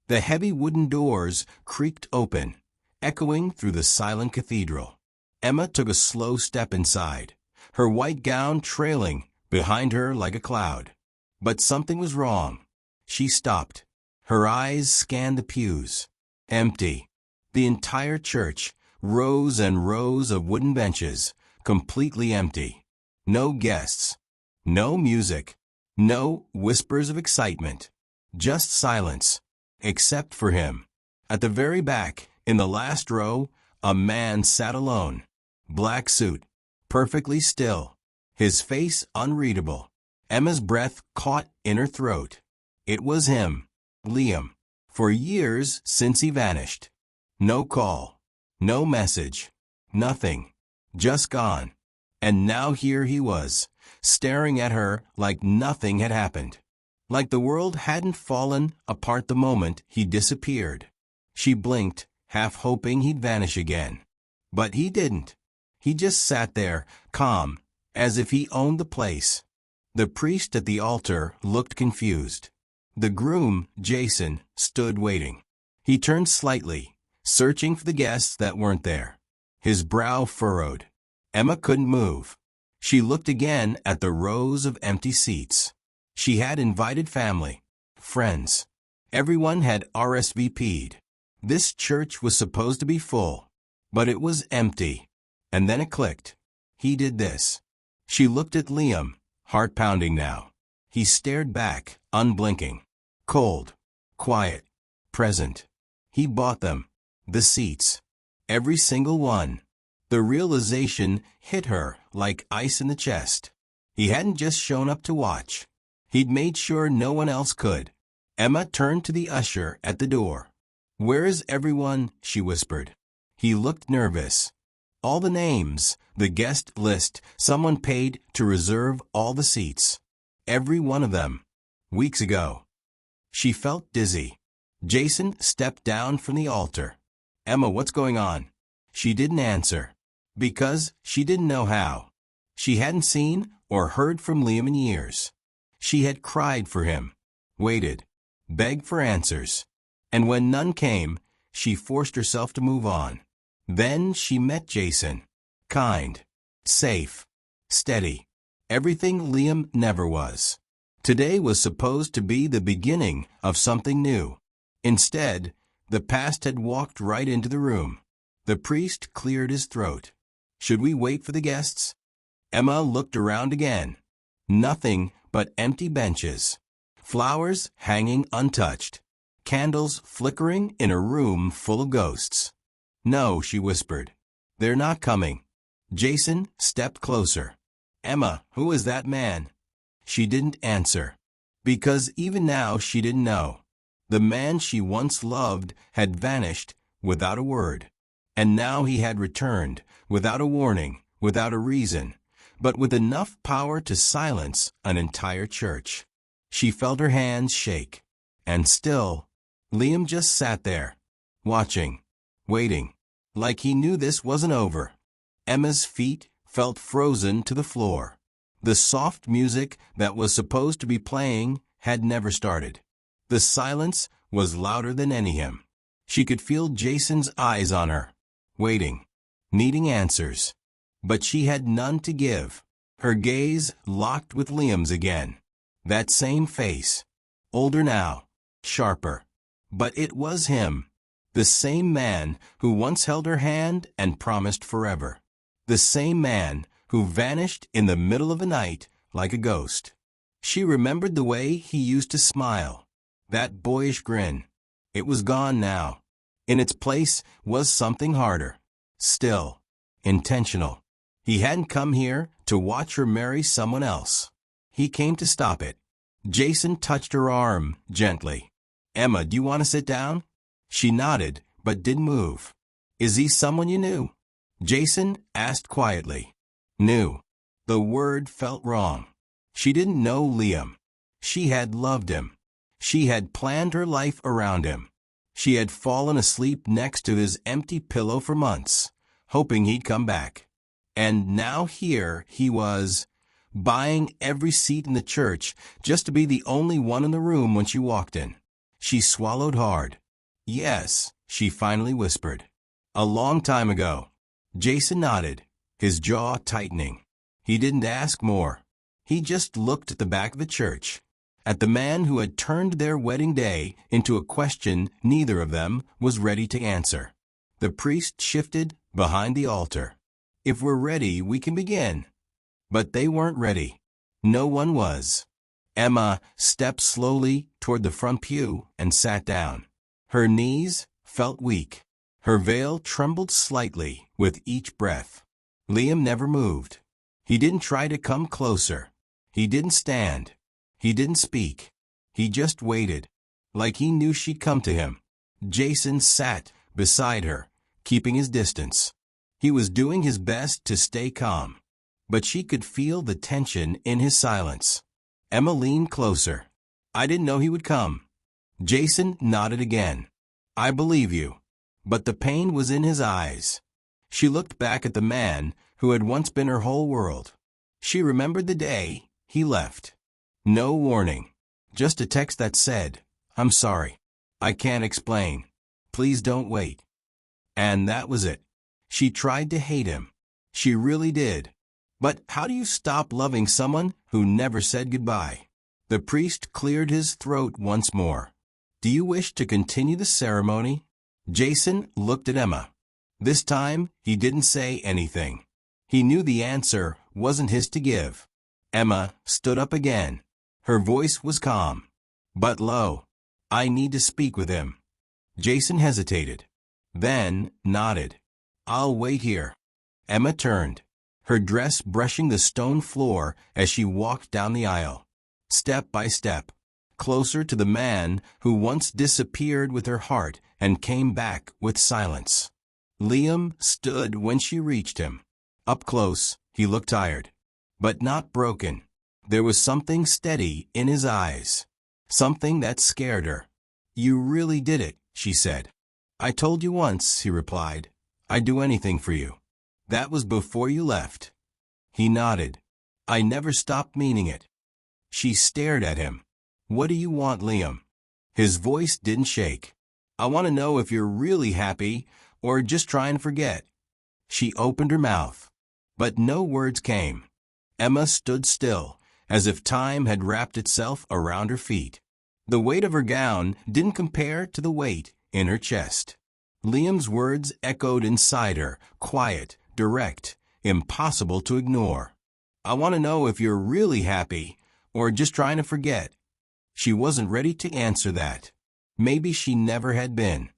The heavy wooden doors creaked open, echoing through the silent cathedral. Emma took a slow step inside, her white gown trailing behind her like a cloud. But something was wrong. She stopped. Her eyes scanned the pews. Empty. The entire church, rows and rows of wooden benches, completely empty. No guests. No music. No whispers of excitement. Just silence. Except for him. At the very back, in the last row, a man sat alone. Black suit. Perfectly still. His face unreadable. Emma's breath caught in her throat. It was him. Liam. For years since he vanished. No call. No message. Nothing. Just gone. And now here he was, staring at her like nothing had happened. Like the world hadn't fallen apart the moment he disappeared. She blinked, half hoping he'd vanish again. But he didn't. He just sat there, calm, as if he owned the place. The priest at the altar looked confused. The groom, Jason, stood waiting. He turned slightly, searching for the guests that weren't there. His brow furrowed. Emma couldn't move. She looked again at the rows of empty seats. She had invited family, friends. Everyone had RSVP'd. This church was supposed to be full, but it was empty. And then it clicked. He did this. She looked at Liam, heart pounding now. He stared back, unblinking. Cold, quiet, present. He bought them. The seats. Every single one. The realization hit her like ice in the chest. He hadn't just shown up to watch. He'd made sure no one else could. Emma turned to the usher at the door. "Where is everyone?" she whispered. He looked nervous. All the names, the guest list, someone paid to reserve all the seats. Every one of them. Weeks ago. She felt dizzy. Jason stepped down from the altar. "Emma, what's going on?" She didn't answer. Because she didn't know how. She hadn't seen or heard from Liam in years. She had cried for him, waited, begged for answers. And when none came, she forced herself to move on. Then she met Jason. Kind, safe, steady. Everything Liam never was. Today was supposed to be the beginning of something new. Instead, the past had walked right into the room. The priest cleared his throat. "Should we wait for the guests?" Emma looked around again. Nothing but empty benches. Flowers hanging untouched. Candles flickering in a room full of ghosts. "No," she whispered. "They're not coming." Jason stepped closer. "Emma, who is that man?" She didn't answer. Because even now she didn't know. The man she once loved had vanished without a word. And now he had returned, without a warning, without a reason, but with enough power to silence an entire church. She felt her hands shake. And still, Liam just sat there, watching, waiting, like he knew this wasn't over. Emma's feet felt frozen to the floor. The soft music that was supposed to be playing had never started. The silence was louder than any hymn. She could feel Jason's eyes on her, waiting, needing answers. But she had none to give. Her gaze locked with Liam's again. That same face. Older now, sharper. But it was him. The same man who once held her hand and promised forever. The same man who vanished in the middle of the night like a ghost. She remembered the way he used to smile. That boyish grin. It was gone now. In its place was something harder. Still. Intentional. He hadn't come here to watch her marry someone else. He came to stop it. Jason touched her arm gently. "Emma, do you want to sit down?" She nodded, but didn't move. "Is he someone you knew?" Jason asked quietly. Knew. The word felt wrong. She didn't know Liam. She had loved him. She had planned her life around him. She had fallen asleep next to his empty pillow for months, hoping he'd come back. And now here he was, buying every seat in the church just to be the only one in the room when she walked in. She swallowed hard. Yes, she finally whispered. A long time ago. Jason nodded, his jaw tightening. He didn't ask more. He just looked at the back of the church, at the man who had turned their wedding day into a question neither of them was ready to answer. The priest shifted behind the altar. If we're ready, we can begin. But they weren't ready. No one was. Emma stepped slowly toward the front pew and sat down. Her knees felt weak. Her veil trembled slightly with each breath. Liam never moved. He didn't try to come closer. He didn't stand. He didn't speak. He just waited, like he knew she'd come to him. Jason sat beside her, keeping his distance. He was doing his best to stay calm, but she could feel the tension in his silence. Emma leaned closer. I didn't know he would come. Jason nodded again. I believe you. But the pain was in his eyes. She looked back at the man who had once been her whole world. She remembered the day he left. No warning. Just a text that said, I'm sorry. I can't explain. Please don't wait. And that was it. She tried to hate him. She really did. But how do you stop loving someone who never said goodbye? The priest cleared his throat once more. Do you wish to continue the ceremony? Jason looked at Emma. This time, he didn't say anything. He knew the answer wasn't his to give. Emma stood up again. Her voice was calm, but low. I need to speak with him. Jason hesitated, then nodded. I'll wait here. Emma turned, her dress brushing the stone floor as she walked down the aisle, step by step, closer to the man who once disappeared with her heart and came back with silence. Liam stood when she reached him. Up close, he looked tired, but not broken. There was something steady in his eyes, something that scared her. You really did it, she said. I told you once, he replied. I'd do anything for you. That was before you left. He nodded. I never stopped meaning it. She stared at him. What do you want, Liam? His voice didn't shake. I want to know if you're really happy or just trying to forget. She opened her mouth, but no words came. Emma stood still, as if time had wrapped itself around her feet. The weight of her gown didn't compare to the weight in her chest. Liam's words echoed inside her, quiet, direct, impossible to ignore. I want to know if you're really happy or just trying to forget. She wasn't ready to answer that. Maybe she never had been.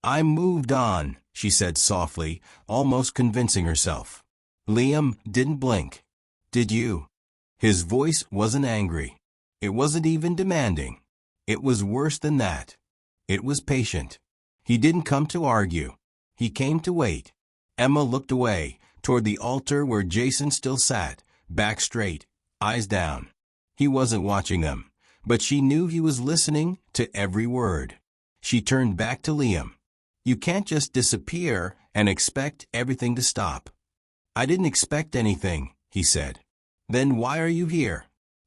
I moved on, she said softly, almost convincing herself. Liam didn't blink. Did you? His voice wasn't angry. It wasn't even demanding. It was worse than that. It was patient. He didn't come to argue. He came to wait. Emma looked away, toward the altar where Jason still sat, back straight, eyes down. He wasn't watching them, but she knew he was listening to every word. She turned back to Liam. You can't just disappear and expect everything to stop. I didn't expect anything, he said. Then why are you here?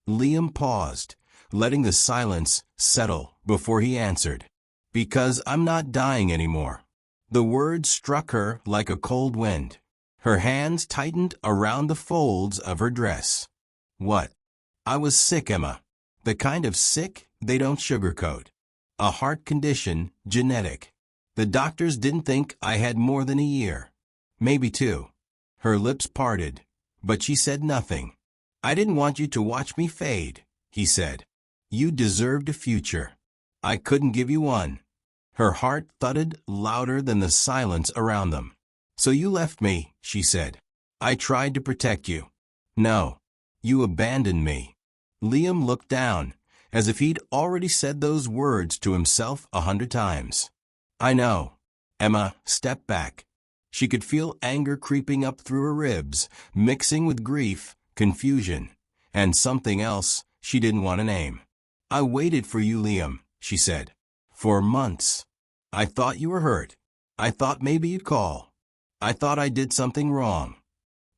Liam paused, letting the silence settle before he answered. Because I'm not dying anymore. The words struck her like a cold wind. Her hands tightened around the folds of her dress. What? I was sick, Emma. The kind of sick they don't sugarcoat. A heart condition, genetic. The doctors didn't think I had more than a year. Maybe 2. Her lips parted, but she said nothing. I didn't want you to watch me fade, he said. You deserved a future. I couldn't give you one. Her heart thudded louder than the silence around them. So you left me, she said. I tried to protect you. No, you abandoned me. Liam looked down, as if he'd already said those words to himself 100 times. I know. Emma stepped back. She could feel anger creeping up through her ribs, mixing with grief, confusion, and something else she didn't want to name. I waited for you, Liam, she said. For months. I thought you were hurt. I thought maybe you'd call. I thought I did something wrong.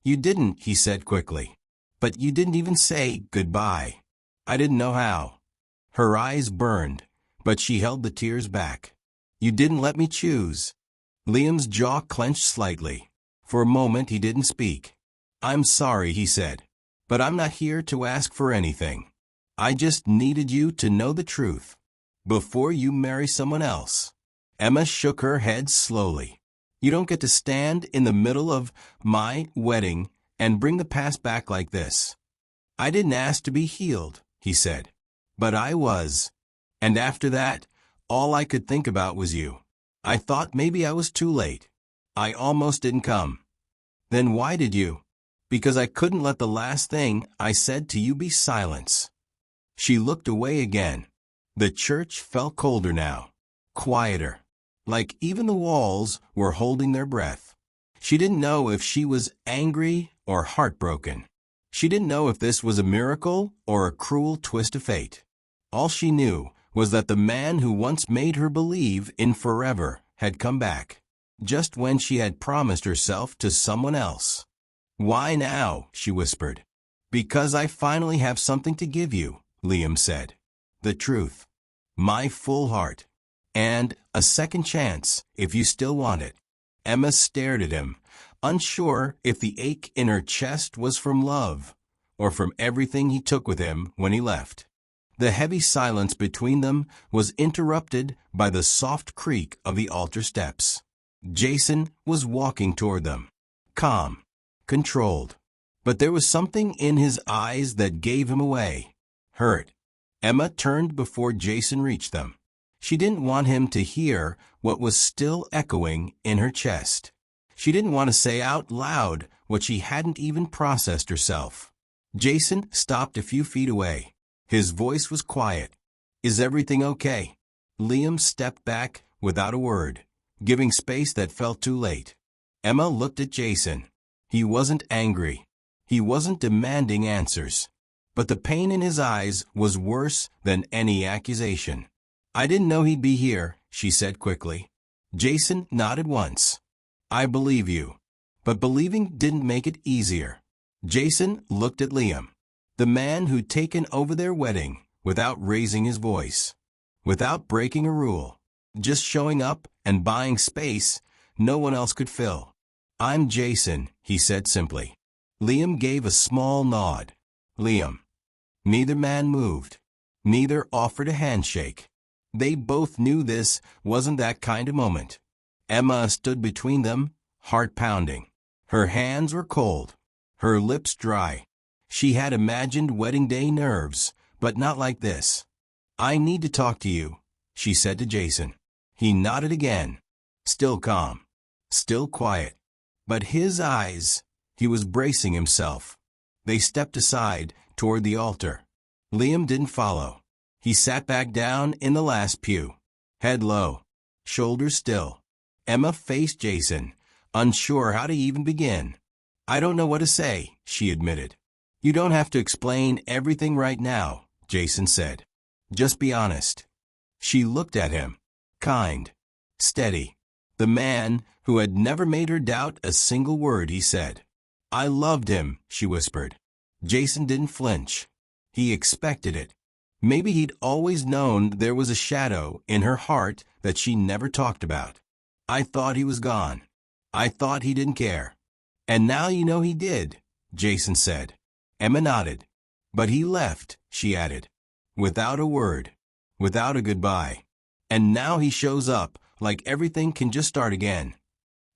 You didn't, he said quickly. But you didn't even say goodbye. I didn't know how. Her eyes burned, but she held the tears back. "You didn't let me choose." Liam's jaw clenched slightly. For a moment he didn't speak. "I'm sorry," he said, "but I'm not here to ask for anything. I just needed you to know the truth before you marry someone else." Emma shook her head slowly. "You don't get to stand in the middle of my wedding and bring the past back like this." "I didn't ask to be healed," he said, "but I was. And after that, all I could think about was you. I thought maybe I was too late. I almost didn't come." "Then why did you?" "Because I couldn't let the last thing I said to you be silence." She looked away again. The church felt colder now, quieter, like even the walls were holding their breath. She didn't know if she was angry or heartbroken. She didn't know if this was a miracle or a cruel twist of fate. All she knew was that the man who once made her believe in forever had come back, just when she had promised herself to someone else. "Why now?" she whispered. "Because I finally have something to give you," Liam said. "The truth. My full heart. And a second chance if you still want it." Emma stared at him, unsure if the ache in her chest was from love or from everything he took with him when he left. The heavy silence between them was interrupted by the soft creak of the altar steps. Jason was walking toward them, calm, controlled. But there was something in his eyes that gave him away. Hurt. Emma turned before Jason reached them. She didn't want him to hear what was still echoing in her chest. She didn't want to say out loud what she hadn't even processed herself. Jason stopped a few feet away. His voice was quiet. "Is everything okay?" Liam stepped back without a word, giving space that felt too late. Emma looked at Jason. He wasn't angry. He wasn't demanding answers. But the pain in his eyes was worse than any accusation. "I didn't know he'd be here," she said quickly. Jason nodded once. "I believe you." But believing didn't make it easier. Jason looked at Liam, the man who'd taken over their wedding without raising his voice, without breaking a rule, just showing up and buying space no one else could fill. "I'm Jason," he said simply. Liam gave a small nod. "Liam." Neither man moved. Neither offered a handshake. They both knew this wasn't that kind of moment. Emma stood between them, heart pounding. Her hands were cold, her lips dry. She had imagined wedding day nerves, but not like this. "I need to talk to you," she said to Jason. He nodded again, still calm, still quiet. But his eyes, he was bracing himself. They stepped aside toward the altar. Liam didn't follow. He sat back down in the last pew, head low, shoulders still. Emma faced Jason, unsure how to even begin. "I don't know what to say," she admitted. "You don't have to explain everything right now," Jason said. "Just be honest." She looked at him, kind, steady. The man who had never made her doubt a single word he said. "I loved him," she whispered. Jason didn't flinch. He expected it. Maybe he'd always known there was a shadow in her heart that she never talked about. "I thought he was gone. I thought he didn't care." "And now you know he did," Jason said. Emma nodded. "But he left," she added, "without a word, without a goodbye. And now he shows up like everything can just start again."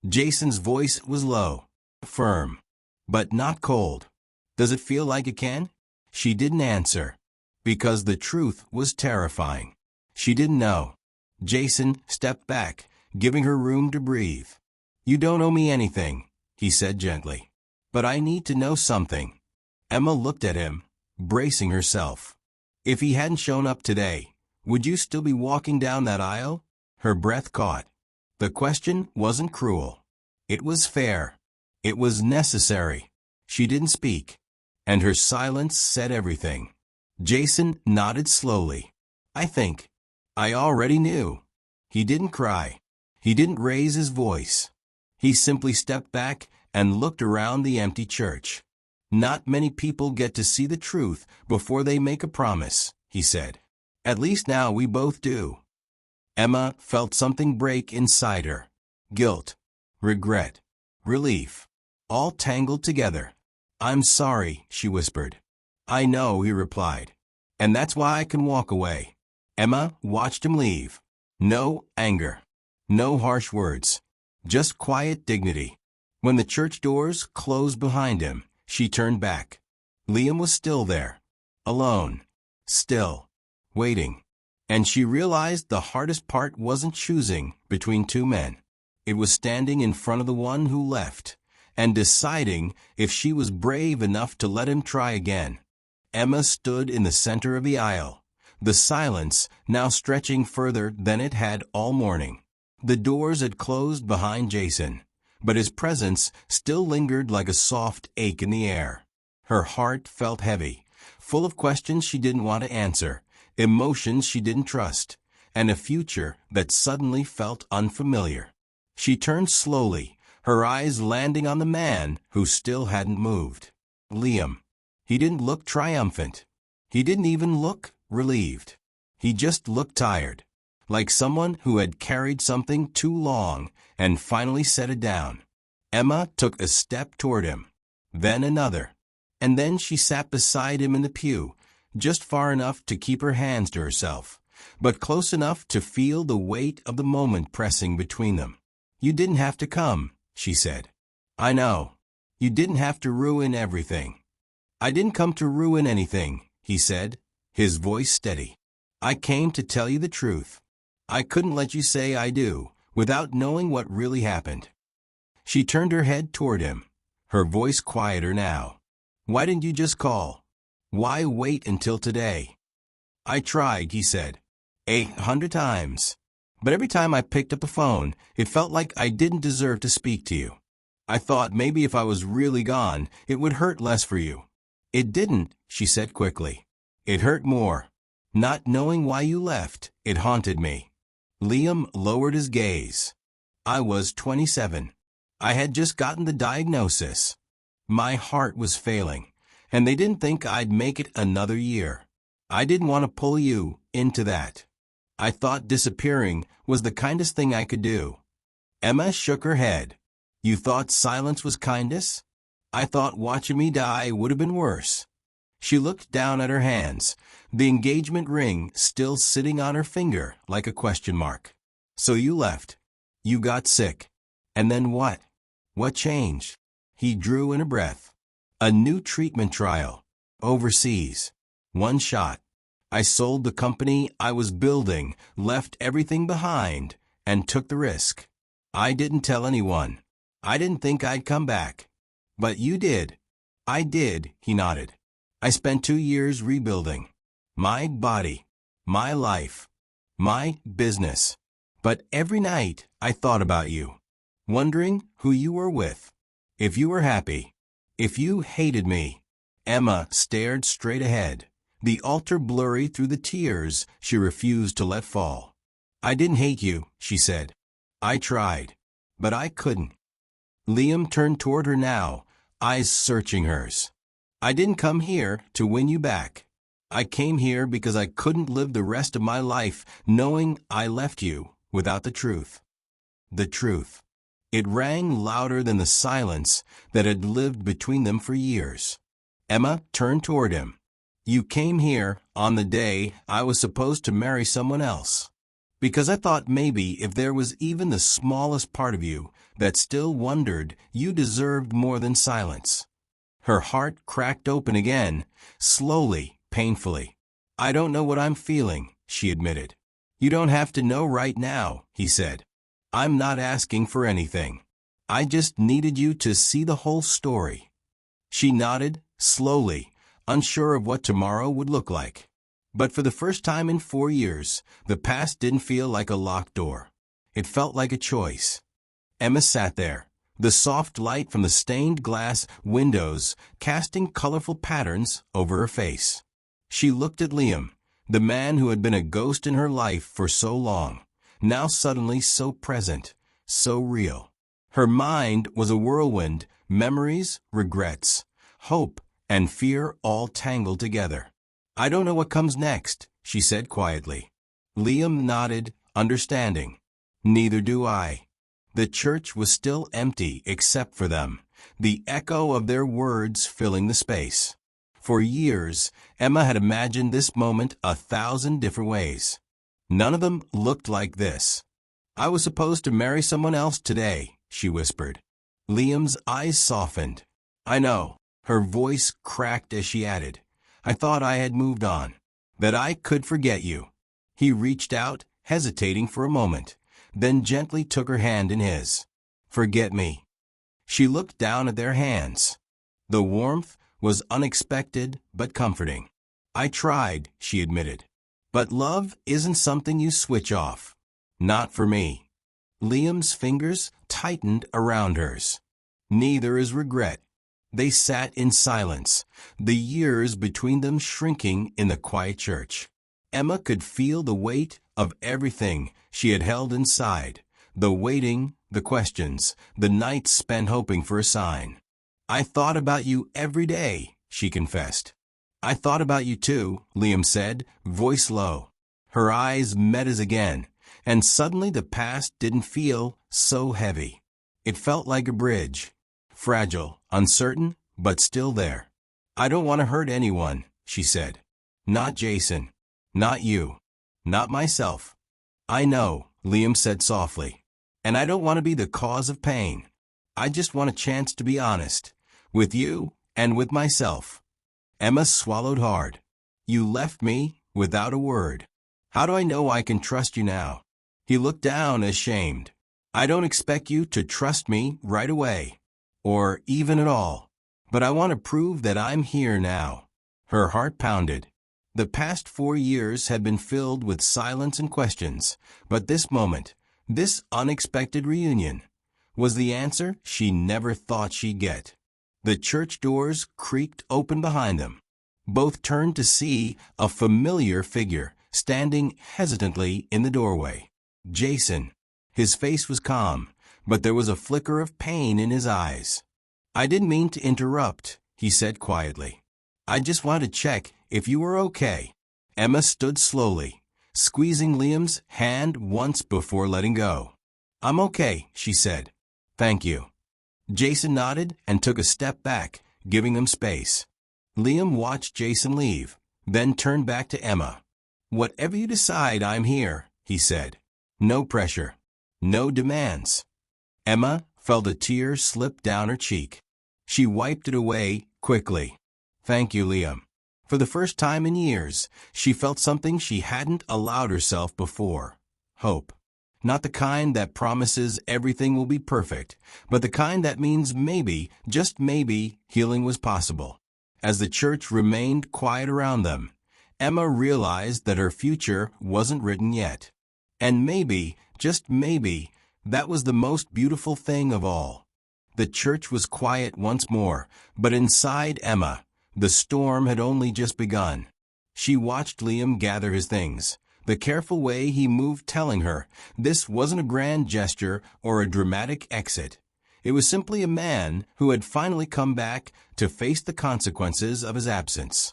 Jason's voice was low, firm, but not cold. "Does it feel like it can?" She didn't answer, because the truth was terrifying. She didn't know. Jason stepped back, giving her room to breathe. "You don't owe me anything," he said gently. "But I need to know something." Emma looked at him, bracing herself. "If he hadn't shown up today, would you still be walking down that aisle?" Her breath caught. The question wasn't cruel. It was fair. It was necessary. She didn't speak, and her silence said everything. Jason nodded slowly. I already knew." He didn't cry. He didn't raise his voice. He simply stepped back and looked around the empty church. "Not many people get to see the truth before they make a promise," he said. At least now we both do. Emma felt something break inside her. Guilt, regret, relief, all tangled together. I'm sorry, she whispered. I know, he replied. And that's why I can walk away. Emma watched him leave. No anger. No harsh words. Just quiet dignity. When the church doors closed behind him, she turned back. Liam was still there. Alone. Still. Waiting. And she realized the hardest part wasn't choosing between two men. It was standing in front of the one who left, and deciding if she was brave enough to let him try again. Emma stood in the center of the aisle, the silence now stretching further than it had all morning. The doors had closed behind Jason, but his presence still lingered like a soft ache in the air. Her heart felt heavy, full of questions she didn't want to answer, emotions she didn't trust, and a future that suddenly felt unfamiliar. She turned slowly, her eyes landing on the man who still hadn't moved. Liam. He didn't look triumphant. He didn't even look relieved. He just looked tired, like someone who had carried something too long and finally set it down. Emma took a step toward him, then another, and then she sat beside him in the pew, just far enough to keep her hands to herself, but close enough to feel the weight of the moment pressing between them. You didn't have to come, she said. I know. You didn't have to ruin everything. I didn't come to ruin anything, he said, his voice steady. I came to tell you the truth. I couldn't let you say I do, without knowing what really happened. She turned her head toward him, her voice quieter now. Why didn't you just call? Why wait until today? I tried, he said, 800 times. But every time I picked up the phone, it felt like I didn't deserve to speak to you. I thought maybe if I was really gone, it would hurt less for you. It didn't, she said quickly. It hurt more. Not knowing why you left, it haunted me. Liam lowered his gaze. I was 27. I had just gotten the diagnosis. My heart was failing, and they didn't think I'd make it another year. I didn't want to pull you into that. I thought disappearing was the kindest thing I could do. Emma shook her head. You thought silence was kindness? I thought watching me die would have been worse. She looked down at her hands, the engagement ring still sitting on her finger like a question mark. So you left. You got sick. And then what? What changed? He drew in a breath. A new treatment trial. Overseas. One shot. I sold the company I was building, left everything behind, and took the risk. I didn't tell anyone. I didn't think I'd come back. But you did. I did, he nodded. I spent 2 years rebuilding. My body. My life. My business. But every night I thought about you, wondering who you were with, if you were happy, if you hated me. Emma stared straight ahead, the altar blurry through the tears she refused to let fall. I didn't hate you, she said. I tried, but I couldn't. Liam turned toward her now, eyes searching hers. I didn't come here to win you back. I came here because I couldn't live the rest of my life knowing I left you without the truth. The truth. It rang louder than the silence that had lived between them for years. Emma turned toward him. You came here on the day I was supposed to marry someone else. Because I thought maybe if there was even the smallest part of you that still wondered, you deserved more than silence. Her heart cracked open again, slowly, painfully. I don't know what I'm feeling, she admitted. You don't have to know right now, he said. I'm not asking for anything. I just needed you to see the whole story. She nodded, slowly, unsure of what tomorrow would look like. But for the first time in 4 years, the past didn't feel like a locked door. It felt like a choice. Emma sat there, the soft light from the stained glass windows casting colorful patterns over her face. She looked at Liam, the man who had been a ghost in her life for so long, now suddenly so present, so real. Her mind was a whirlwind, memories, regrets, hope, and fear all tangled together. I don't know what comes next, she said quietly. Liam nodded, understanding. Neither do I. The church was still empty except for them, the echo of their words filling the space. For years, Emma had imagined this moment 1,000 different ways. None of them looked like this. I was supposed to marry someone else today, she whispered. Liam's eyes softened. I know. Her voice cracked as she added, I thought I had moved on, that I could forget you. He reached out, hesitating for a moment, then gently took her hand in his. Forget me. She looked down at their hands. The warmth was unexpected but comforting. I tried, she admitted. But love isn't something you switch off. Not for me. Liam's fingers tightened around hers. Neither is regret. They sat in silence, the years between them shrinking in the quiet church. Emma could feel the weight of everything she had held inside, the waiting, the questions, the nights spent hoping for a sign. I thought about you every day, she confessed. I thought about you too, Liam said, voice low. Her eyes met his again, and suddenly the past didn't feel so heavy. It felt like a bridge. Fragile, uncertain, but still there. I don't want to hurt anyone, she said. Not Jason. Not you. Not myself. I know, Liam said softly. And I don't want to be the cause of pain. I just want a chance to be honest. With you and with myself. Emma swallowed hard. You left me without a word. How do I know I can trust you now? He looked down ashamed. I don't expect you to trust me right away. Or even at all. But I want to prove that I'm here now. Her heart pounded. The past 4 years had been filled with silence and questions, but this moment, this unexpected reunion, was the answer she never thought she'd get. The church doors creaked open behind them. Both turned to see a familiar figure standing hesitantly in the doorway. Jason. His face was calm, but there was a flicker of pain in his eyes. I didn't mean to interrupt, he said quietly. I just wanted to check if you were okay. Emma stood slowly, squeezing Liam's hand once before letting go. I'm okay, she said. Thank you. Jason nodded and took a step back, giving them space. Liam watched Jason leave, then turned back to Emma. Whatever you decide, I'm here, he said. No pressure. No demands. Emma felt a tear slip down her cheek. She wiped it away quickly. Thank you, Liam. For the first time in years, she felt something she hadn't allowed herself before. Hope. Not the kind that promises everything will be perfect, but the kind that means maybe, just maybe, healing was possible. As the church remained quiet around them, Emma realized that her future wasn't written yet. And maybe, just maybe, that was the most beautiful thing of all. The church was quiet once more, but inside Emma, the storm had only just begun. She watched Liam gather his things, the careful way he moved telling her this wasn't a grand gesture or a dramatic exit. It was simply a man who had finally come back to face the consequences of his absence.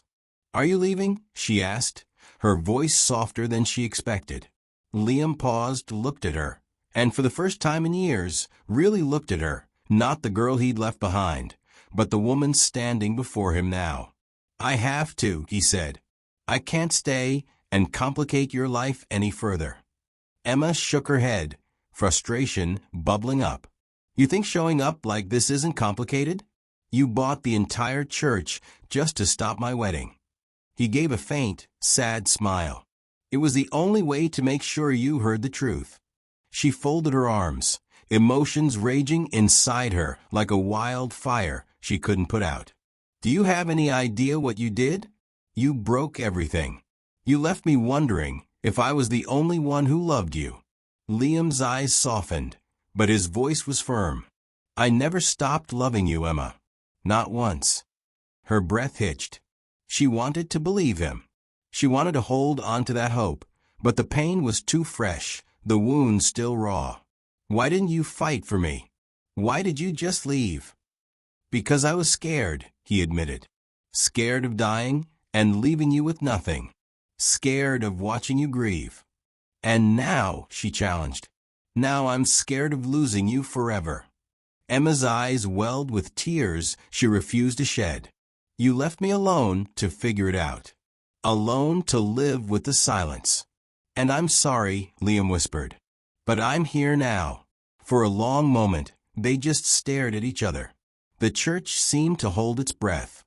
Are you leaving? She asked, her voice softer than she expected. Liam paused, looked at her, and for the first time in years, really looked at her, not the girl he'd left behind, but the woman standing before him now. I have to, he said. I can't stay and complicate your life any further. Emma shook her head, frustration bubbling up. You think showing up like this isn't complicated? You bought the entire church just to stop my wedding. He gave a faint, sad smile. It was the only way to make sure you heard the truth. She folded her arms, emotions raging inside her like a wild fire she couldn't put out. Do you have any idea what you did? You broke everything. You left me wondering if I was the only one who loved you. Liam's eyes softened, but his voice was firm. I never stopped loving you, Emma. Not once. Her breath hitched. She wanted to believe him. She wanted to hold on to that hope, but the pain was too fresh, the wound still raw. Why didn't you fight for me? Why did you just leave? Because I was scared, he admitted. Scared of dying and leaving you with nothing. scared of watching you grieve. And now, she challenged, now I'm scared of losing you forever. Emma's eyes welled with tears she refused to shed. You left me alone to figure it out. Alone to live with the silence. And I'm sorry, Liam whispered. But I'm here now. For a long moment, they just stared at each other. The church seemed to hold its breath.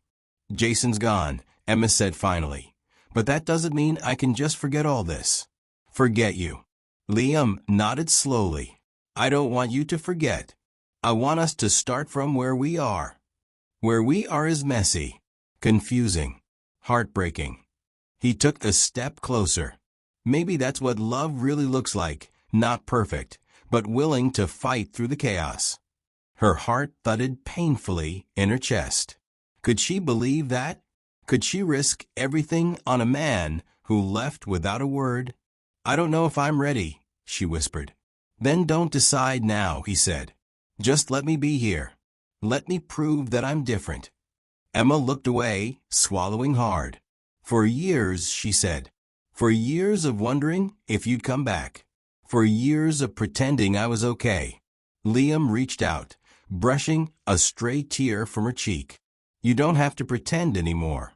Jason's gone, Emma said finally. But that doesn't mean I can just forget all this. Forget you. Liam nodded slowly. I don't want you to forget. I want us to start from where we are. Where we are is messy, confusing, heartbreaking. He took a step closer. Maybe that's what love really looks like, not perfect, but willing to fight through the chaos. Her heart thudded painfully in her chest. Could she believe that? Could she risk everything on a man who left without a word? I don't know if I'm ready, she whispered. Then don't decide now, he said. Just let me be here. Let me prove that I'm different. Emma looked away, swallowing hard. For years, she said. For years of wondering if you'd come back. For years of pretending I was okay. Liam reached out, brushing a stray tear from her cheek. You don't have to pretend anymore.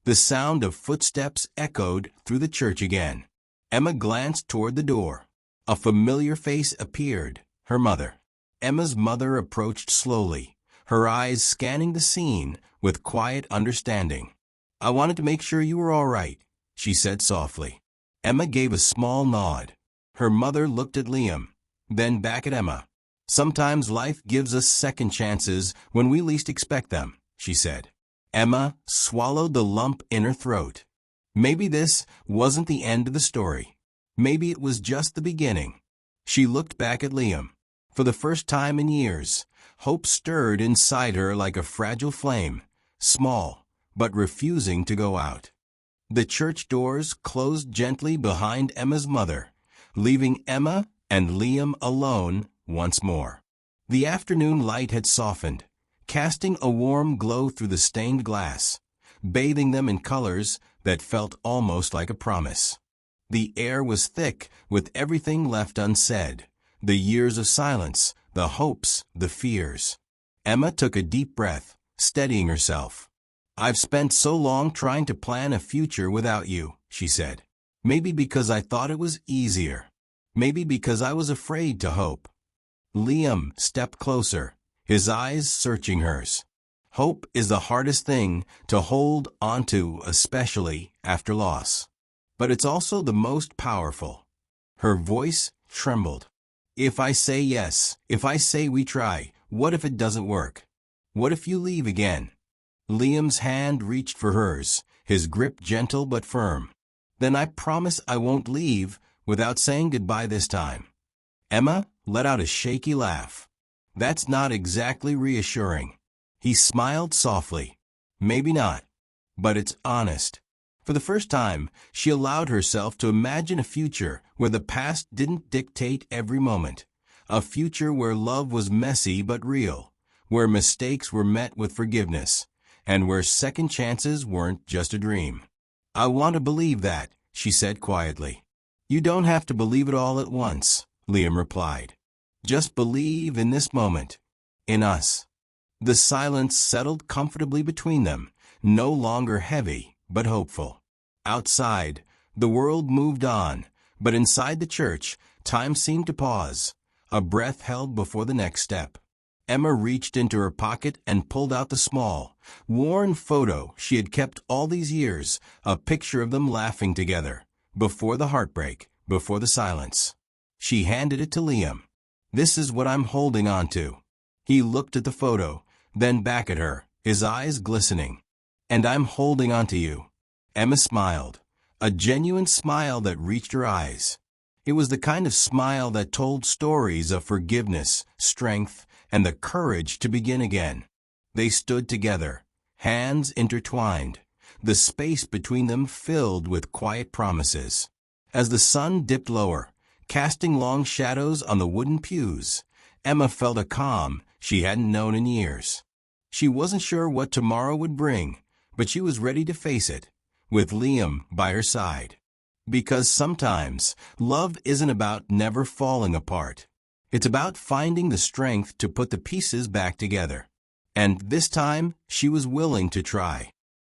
The sound of footsteps echoed through the church again. Emma glanced toward the door. A familiar face appeared, her mother. Emma's mother approached slowly, her eyes scanning the scene with quiet understanding. I wanted to make sure you were all right, she said softly. Emma gave a small nod. Her mother looked at Liam, then back at Emma. Sometimes life gives us second chances when we least expect them, she said. Emma swallowed the lump in her throat. Maybe this wasn't the end of the story. Maybe it was just the beginning. She looked back at Liam. For the first time in years, hope stirred inside her like a fragile flame, small, but refusing to go out. The church doors closed gently behind Emma's mother, leaving Emma and Liam alone once more. The afternoon light had softened, casting a warm glow through the stained glass, bathing them in colors that felt almost like a promise. The air was thick with everything left unsaid, the years of silence, the hopes, the fears. Emma took a deep breath, steadying herself. I've spent so long trying to plan a future without you, she said. Maybe because I thought it was easier. Maybe because I was afraid to hope. Liam stepped closer, his eyes searching hers. Hope is the hardest thing to hold onto, especially after loss. But it's also the most powerful. Her voice trembled. If I say yes, if I say we try, what if it doesn't work? What if you leave again? Liam's hand reached for hers, his grip gentle but firm. Then I promise I won't leave without saying goodbye this time. Emma let out a shaky laugh. That's not exactly reassuring. He smiled softly. Maybe not, but it's honest. For the first time, she allowed herself to imagine a future where the past didn't dictate every moment. A future where love was messy but real, where mistakes were met with forgiveness, and where second chances weren't just a dream. I want to believe that, she said quietly. You don't have to believe it all at once, Liam replied. Just believe in this moment, in us. The silence settled comfortably between them, no longer heavy, but hopeful. Outside, the world moved on, but inside the church, time seemed to pause, a breath held before the next step. Emma reached into her pocket and pulled out the small, worn photo she had kept all these years, a picture of them laughing together, before the heartbreak, before the silence. She handed it to Liam. This is what I'm holding on to. He looked at the photo, then back at her, his eyes glistening. And I'm holding on to you. Emma smiled, a genuine smile that reached her eyes. It was the kind of smile that told stories of forgiveness, strength, and the courage to begin again. They stood together, hands intertwined, the space between them filled with quiet promises. As the sun dipped lower, casting long shadows on the wooden pews, Emma felt a calm she hadn't known in years. She wasn't sure what tomorrow would bring, but she was ready to face it, with Liam by her side. Because sometimes love isn't about never falling apart. It's about finding the strength to put the pieces back together. And this time, she was willing to try.